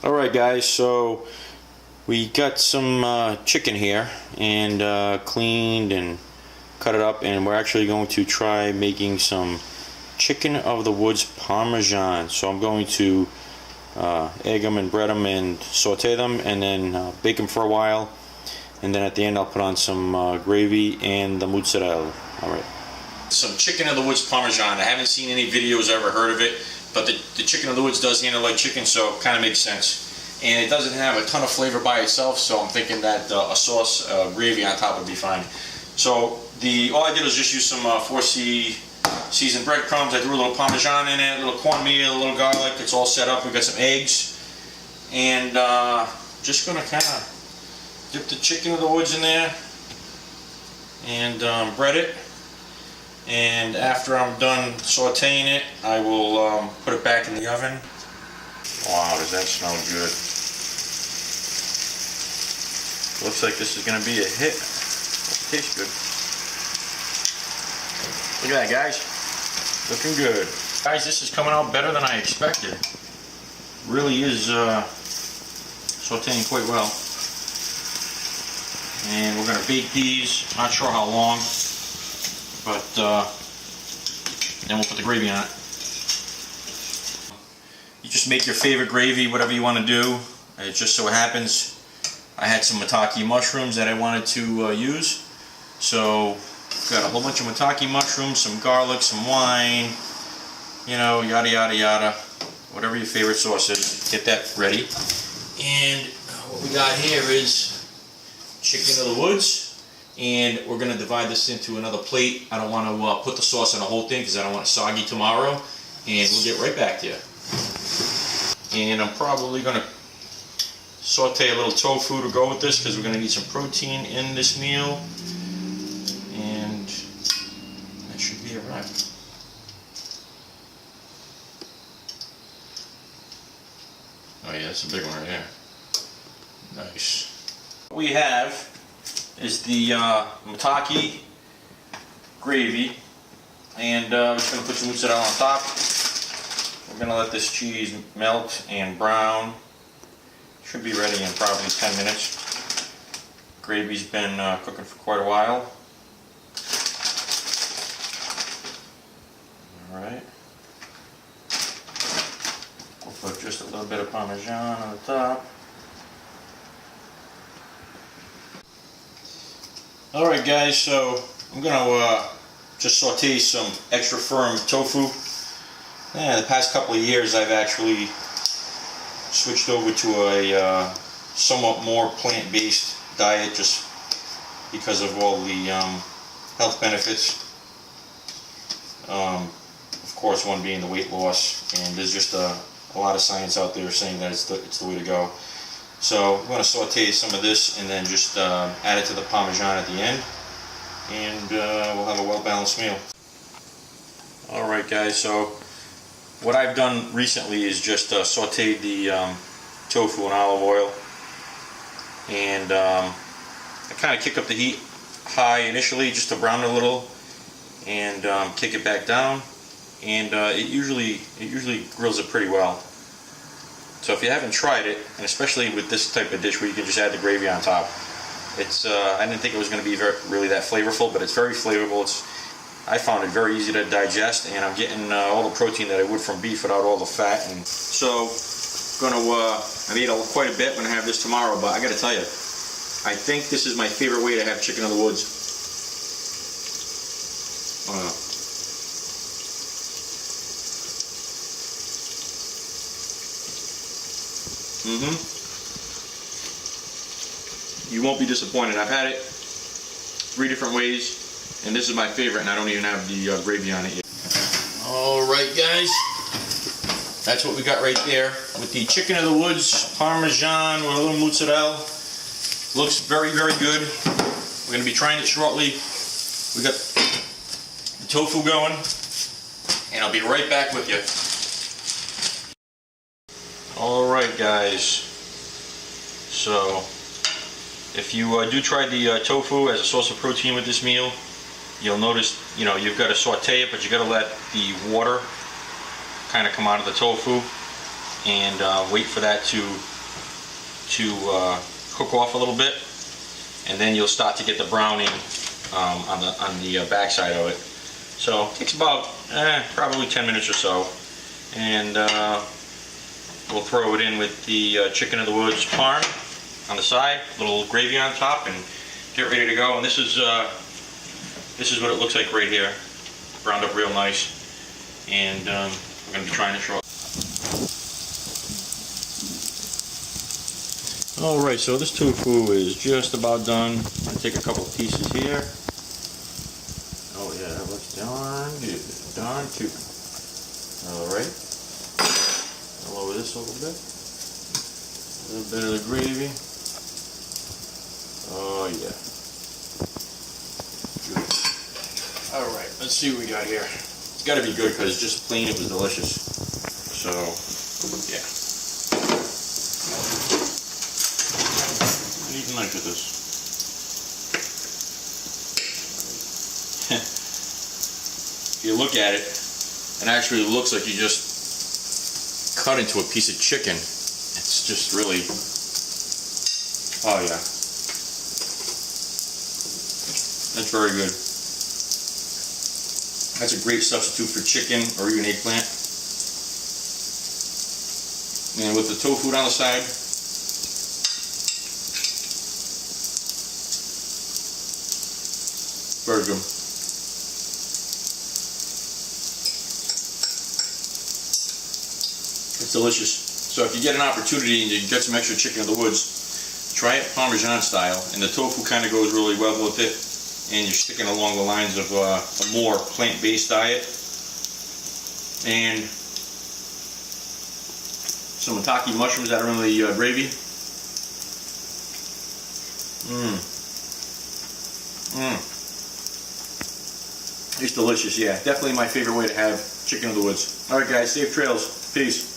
Alright guys, so we got some chicken here and cleaned and cut it up, and we're actually going to try making some chicken of the woods Parmesan. So I'm going to egg them and bread them and saute them and then bake them for a while, and then at the end I'll put on some gravy and the mozzarella. Alright. Some chicken of the woods Parmesan. I haven't seen any videos or ever heard of it, but the chicken of the woods does handle like chicken, so it kind of makes sense. And it doesn't have a ton of flavor by itself, so I'm thinking that a sauce, gravy on top would be fine. So all I did was just use some 4C seasoned breadcrumbs. I threw a little Parmesan in it, a little cornmeal, a little garlic. It's all set up. We've got some eggs. And just going to kind of dip the chicken of the woods in there and bread it. And after I'm done sauteing it, I will put it back in the oven. Wow, does that smell good? Looks like this is going to be a hit. It tastes good. Look at that, guys. Looking good. Guys, this is coming out better than I expected. Really is sauteing quite well. And we're going to bake these. Not sure how long, but then we'll put the gravy on it. You just make your favorite gravy, whatever you want to do. It just so happens I had some maitake mushrooms that I wanted to use. So got a whole bunch of maitake mushrooms, some garlic, some wine, you know, yada yada yada. Whatever your favorite sauce is, get that ready. And what we got here is chicken of the woods. And we're going to divide this into another plate. I don't want to put the sauce on the whole thing because I don't want it soggy tomorrow. And we'll get right back to you. And I'm probably going to saute a little tofu to go with this because we're going to need some protein in this meal. And that should be a wrap. Oh yeah, that's a big one right there. Nice. What we have is the maitake gravy, and I'm just going to put some mozzarella on top. We're going to let this cheese melt and brown. Should be ready in probably 10 minutes. Gravy's been cooking for quite a while. Alright. We'll put just a little bit of Parmesan on the top. Alright guys, so I'm going to just saute some extra firm tofu. The past couple of years I've actually switched over to a somewhat more plant-based diet just because of all the health benefits. Of course, one being the weight loss, and there's just a lot of science out there saying that it's the way to go. So I'm going to saute some of this and then just add it to the Parmesan at the end, and we'll have a well-balanced meal. Alright guys, so what I've done recently is just sauteed the tofu in olive oil, and I kind of kick up the heat high initially just to brown it a little, and kick it back down, and it usually grills it pretty well. So if you haven't tried it, and especially with this type of dish where you can just add the gravy on top, it's I didn't think it was going to be really that flavorful, but it's very flavorful. I found it very easy to digest, and I'm getting all the protein that I would from beef without all the fat. And so, I made quite a bit. I'm gonna have this tomorrow, but I got to tell you, I think this is my favorite way to have chicken of the woods. You won't be disappointed. I've had it 3 different ways, and this is my favorite, and I don't even have the gravy on it yet. Alright guys, that's what we got right there with the chicken of the woods Parmesan with a little mozzarella. Looks very, very good. We're going to be trying it shortly. We got the tofu going, and I'll be right back with you. Alright guys, so if you do try the tofu as a source of protein with this meal, you'll notice, you've got to saute it, but you got to let the water kind of come out of the tofu and wait for that to to cook off a little bit, and then you'll start to get the browning on the back side of it. So it takes about probably 10 minutes or so, and we'll throw it in with the chicken of the woods parm on the side, a little gravy on top, and get ready to go. And this is what it looks like right here, browned up real nice. And we're going to be trying to show it. Alright, so this tofu is just about done. I'm going to take a couple pieces here. Oh yeah, that looks darn good. Darn cute. Alright. I'll lower this a little bit. A little bit of the gravy. Oh yeah. Good. Alright, let's see what we got here. It's got to be good because just plain it was delicious. So, yeah. I need a knife with this. If you look at it, it actually looks like you just cut into a piece of chicken. It's just really, oh yeah. That's very good. That's a great substitute for chicken or even eggplant. And with the tofu on the side, very good. It's delicious. So if you get an opportunity and you get some extra chicken in the woods, try it Parmesan style, and the tofu kind of goes really well with it. And you're sticking along the lines of a more plant-based diet. And some maitake mushrooms that are in the gravy. It's delicious, yeah. Definitely my favorite way to have chicken in the woods. Alright guys, safe trails. Peace.